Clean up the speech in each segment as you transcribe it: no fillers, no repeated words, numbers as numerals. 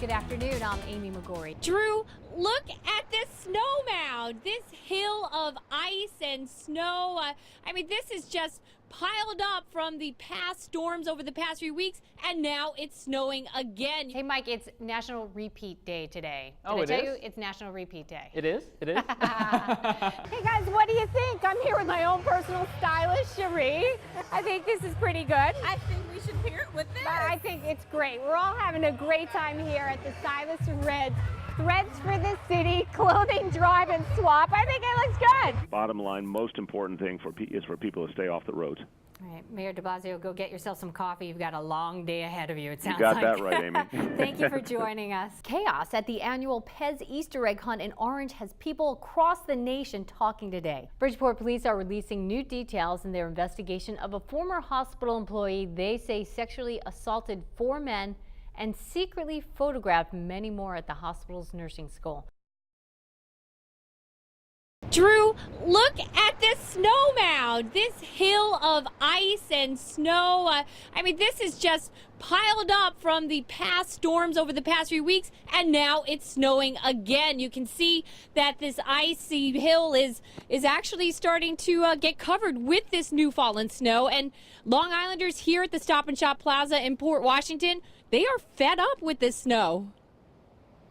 Good afternoon, I'm Amy McGorry. Drew, look at this snow mound, this hill of ice and snow. This is just piled up from the past storms over the past few weeks, and now it's snowing again. Hey, Mike, it's National Repeat Day today. Oh, Did I tell is? you it's National Repeat Day? It is? It is? Hey guys, what do you think? I'm here with my own personal stylist, Cherie. I think this is pretty good. I think we should pair it with this. I think it's great. We're all having a great time here at the Stylist Red Threads for the City Clothing Drive and Swap. I think it looks good. Bottom line, most important thing is for people to stay off the roads. All right, Mayor de Blasio, go get yourself some coffee. You've got a long day ahead of you, it sounds You got like. that right, Amy. Thank you for joining us. Chaos at the annual Pez Easter egg hunt in Orange has people across the nation talking today. Bridgeport police are releasing new details in their investigation of a former hospital employee they say sexually assaulted 4 men and secretly photographed many more at the hospital's nursing school. Drew, look at this snow mound, this hill of ice and snow. This is just piled up from the past storms over the past few weeks, and now it's snowing again. You can see that this icy hill is actually starting to get covered with this new fallen snow. And Long Islanders here at the Stop and Shop Plaza in Port Washington, they are fed up with this snow.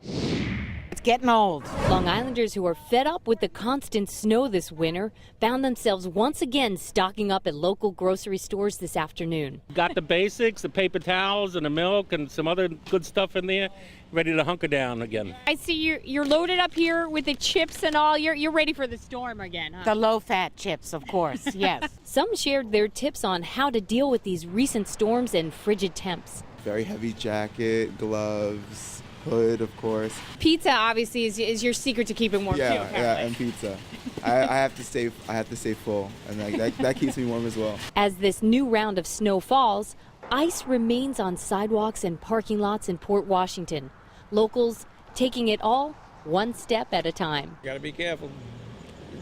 It's getting old. Long Islanders who are fed up with the constant snow this winter found themselves once again stocking up at local grocery stores this afternoon. Got the basics, the paper towels and the milk and some other good stuff in there, ready to hunker down again. I see you're loaded up here with the chips and all. You're ready for the storm again, huh? The low-fat chips, of course, yes. Some shared their tips on how to deal with these recent storms and frigid temps. Very heavy jacket, gloves, hood, of course. Pizza obviously is your secret to keeping warm too. Yeah, and pizza. I have to stay full, and that keeps me warm as well. As this new round of snow falls, ice remains on sidewalks and parking lots in Port Washington. Locals taking it all one step at a time. You got to be careful.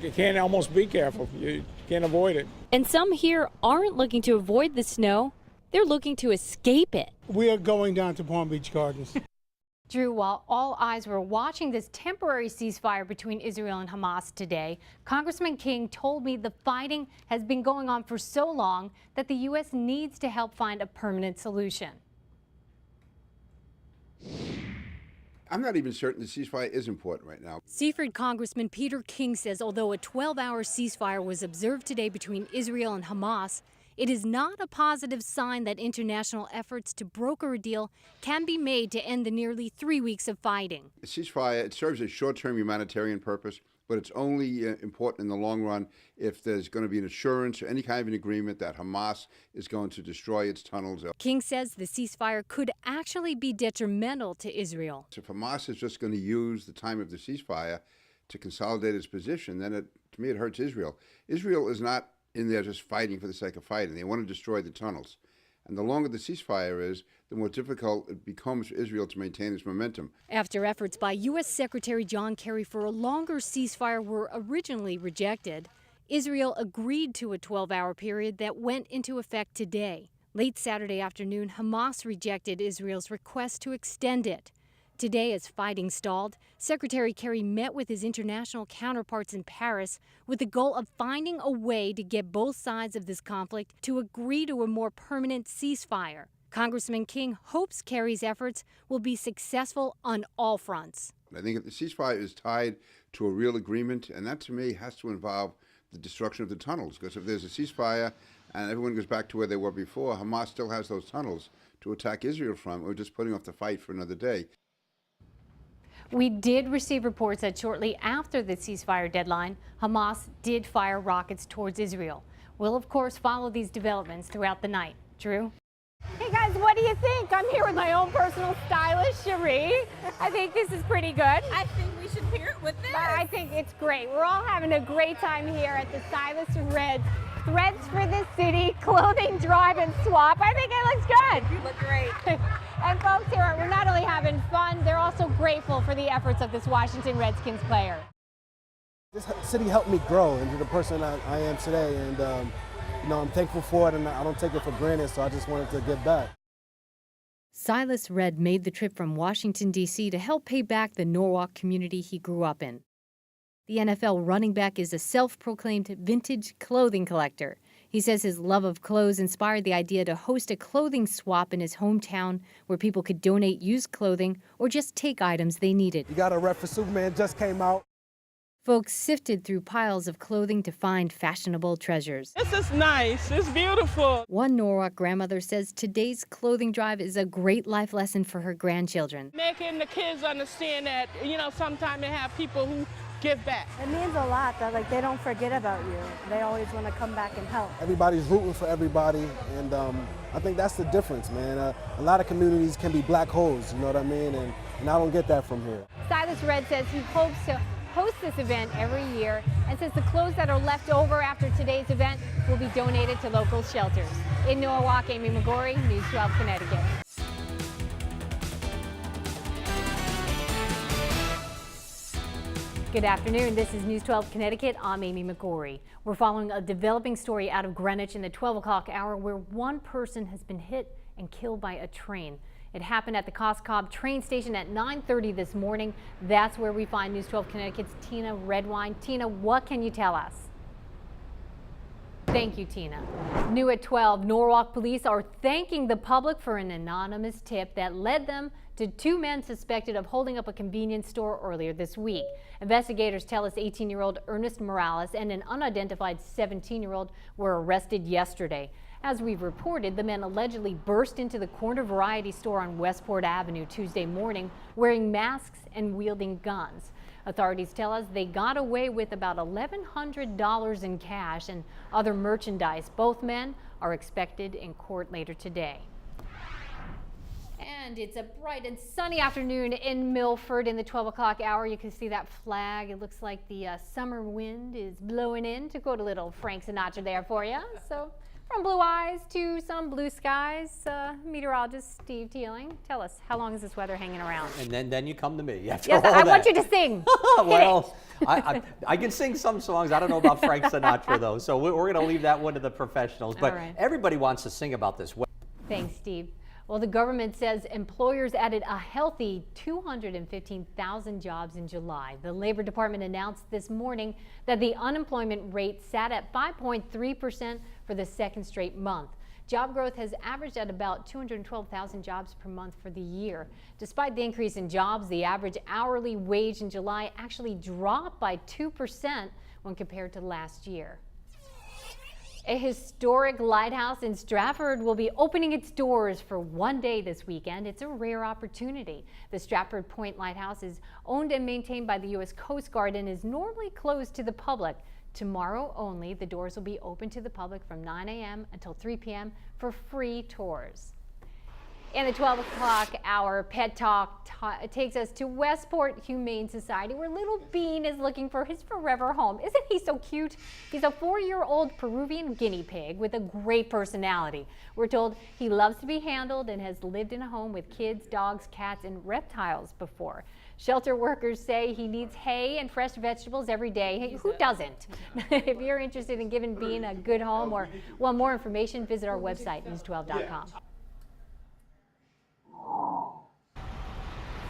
You can't almost be careful. You can't avoid it. And some here aren't looking to avoid the snow. They're looking to escape it. We are going down to Palm Beach Gardens. Drew, while all eyes were watching this temporary ceasefire between Israel and Hamas today, Congressman King told me the fighting has been going on for so long that the U.S. needs to help find a permanent solution. I'm not even certain the ceasefire is important right now. Seaford Congressman Peter King says although a 12-hour ceasefire was observed today between Israel and Hamas, it is not a positive sign that international efforts to broker a deal can be made to end the nearly 3 weeks of fighting. The ceasefire, it serves a short-term humanitarian purpose, but it's only important in the long run if there's going to be an assurance or any kind of an agreement that Hamas is going to destroy its tunnels. King says the ceasefire could actually be detrimental to Israel. If Hamas is just going to use the time of the ceasefire to consolidate its position, then to me it hurts Israel. Israel is not in there just fighting for the sake of fighting. They want to destroy the tunnels. And the longer the ceasefire is, the more difficult it becomes for Israel to maintain its momentum. After efforts by U.S. Secretary John Kerry for a longer ceasefire were originally rejected, Israel agreed to a 12-hour period that went into effect today. Late Saturday afternoon, Hamas rejected Israel's request to extend it. Today, as fighting stalled, Secretary Kerry met with his international counterparts in Paris with the goal of finding a way to get both sides of this conflict to agree to a more permanent ceasefire. Congressman King hopes Kerry's efforts will be successful on all fronts. I think if the ceasefire is tied to a real agreement, and that to me has to involve the destruction of the tunnels, because if there's a ceasefire and everyone goes back to where they were before, Hamas still has those tunnels to attack Israel from. We're just putting off the fight for another day. We did receive reports that shortly after the ceasefire deadline, Hamas did fire rockets towards Israel. We'll, of course, follow these developments throughout the night. Drew? Hey guys, what do you think? I'm here with my own personal stylist, Cherie. I think this is pretty good. I think we should pair it with this. I think it's great. We're all having a great time here at the Stylist Red Threads for the City Clothing Drive and Swap. I think it looks good. You look great. And folks here, we're not only having fun, they're also grateful for the efforts of this Washington Redskins player. This city helped me grow into the person I am today, and I'm thankful for it, and I don't take it for granted, so I just wanted to give back. Silas Red made the trip from Washington, D.C. to help pay back the Norwalk community he grew up in. The NFL running back is a self-proclaimed vintage clothing collector. He says his love of clothes inspired the idea to host a clothing swap in his hometown where people could donate used clothing or just take items they needed. You got a rep for Superman just came out. Folks sifted through piles of clothing to find fashionable treasures. This is nice. It's beautiful. One Norwalk grandmother says today's clothing drive is a great life lesson for her grandchildren. Making the kids understand that, sometimes they have people who give back. It means a lot that they don't forget about you. They always want to come back and help. Everybody's rooting for everybody, and I think that's the difference, man. A lot of communities can be black holes, you know what I mean? And I don't get that from here. Silas Red says he hopes to host this event every year and says the clothes that are left over after today's event will be donated to local shelters. In Norwalk, Amy McGorry, News 12 Connecticut. Good afternoon. This is News 12 Connecticut. I'm Amy McGorry. We're following a developing story out of Greenwich in the 12 o'clock hour where one person has been hit and killed by a train. It happened at the Coscob train station at 9:30 this morning. That's where we find News 12 Connecticut's Tina Redwine. Tina, what can you tell us? Thank you, Tina. New at 12, Norwalk police are thanking the public for an anonymous tip that led them to two men suspected of holding up a convenience store earlier this week. Investigators tell us 18-year-old Ernest Morales and an unidentified 17-year-old were arrested yesterday. As we've reported, the men allegedly burst into the Corner Variety store on Westport Avenue Tuesday morning wearing masks and wielding guns. Authorities tell us they got away with about $1,100 in cash and other merchandise. Both men are expected in court later today. And it's a bright and sunny afternoon in Milford in the 12 o'clock hour. You can see that flag. It looks like the summer wind is blowing in, to quote a little Frank Sinatra there for you. So from blue eyes to some blue skies, meteorologist Steve Teeling, tell us, how long is this weather hanging around? And then you come to me. Yes, I want you to sing. Well, I can sing some songs. I don't know about Frank Sinatra, though, so we're going to leave that one to the professionals. But right. Everybody wants to sing about this. Thanks, Steve. Well, the government says employers added a healthy 215,000 jobs in July. The Labor Department announced this morning that the unemployment rate sat at 5.3% for the second straight month. Job growth has averaged at about 212,000 jobs per month for the year. Despite the increase in jobs, the average hourly wage in July actually dropped by 2% when compared to last year. A historic lighthouse in Stratford will be opening its doors for one day this weekend. It's a rare opportunity. The Stratford Point Lighthouse is owned and maintained by the U.S. Coast Guard and is normally closed to the public. Tomorrow only, the doors will be open to the public from 9 a.m. until 3 p.m. for free tours. In the 12 o'clock hour, Pet Talk takes us to Westport Humane Society, where little Bean is looking for his forever home. Isn't he so cute? He's a 4-year-old Peruvian guinea pig with a great personality. We're told he loves to be handled and has lived in a home with kids, dogs, cats, and reptiles before. Shelter workers say he needs hay and fresh vegetables every day. Hey, who doesn't? If you're interested in giving Bean a good home or want more information, visit our website, news12.com.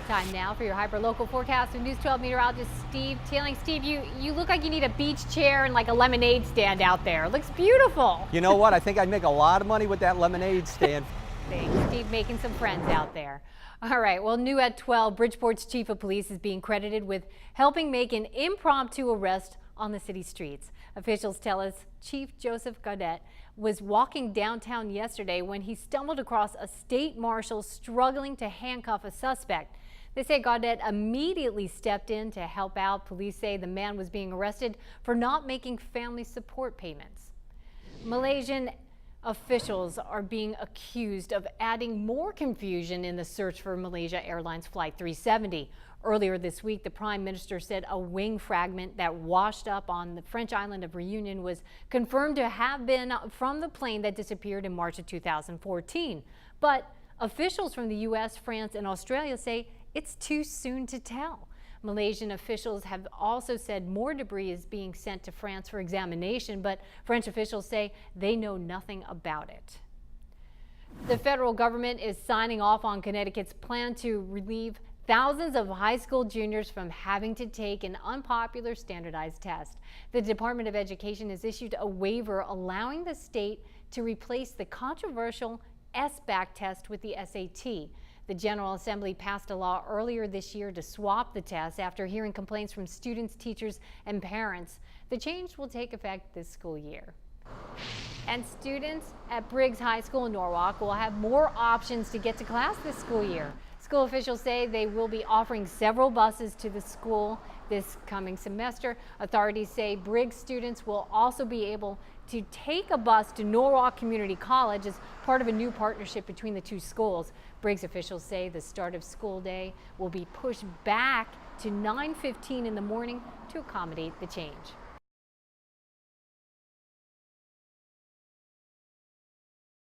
Time now for your hyperlocal forecast with News 12 meteorologist Steve Teeling. Steve, you look like you need a beach chair and like a lemonade stand out there. It looks beautiful. You know what? I think I'd make a lot of money with that lemonade stand. Thanks, Steve, making some friends out there. All right, well, new at 12, Bridgeport's chief of police is being credited with helping make an impromptu arrest on the city streets. Officials tell us Chief Joseph Gaudet was walking downtown yesterday when he stumbled across a state marshal struggling to handcuff a suspect. They say Gaudet immediately stepped in to help out. Police say the man was being arrested for not making family support payments. Malaysian officials are being accused of adding more confusion in the search for Malaysia Airlines Flight 370. Earlier this week, the Prime Minister said a wing fragment that washed up on the French island of Reunion was confirmed to have been from the plane that disappeared in March of 2014. But officials from the U.S., France, and Australia say it's too soon to tell. Malaysian officials have also said more debris is being sent to France for examination, but French officials say they know nothing about it. The federal government is signing off on Connecticut's plan to relieve thousands of high school juniors from having to take an unpopular standardized test. The Department of Education has issued a waiver allowing the state to replace the controversial SBAC test with the SAT. The General Assembly passed a law earlier this year to swap the test after hearing complaints from students, teachers, and parents. The change will take effect this school year. And students at Briggs High School in Norwalk will have more options to get to class this school year. School officials say they will be offering several buses to the school this coming semester. Authorities say Briggs students will also be able to take a bus to Norwalk Community College as part of a new partnership between the two schools. Briggs officials say the start of school day will be pushed back to 9:15 in the morning to accommodate the change.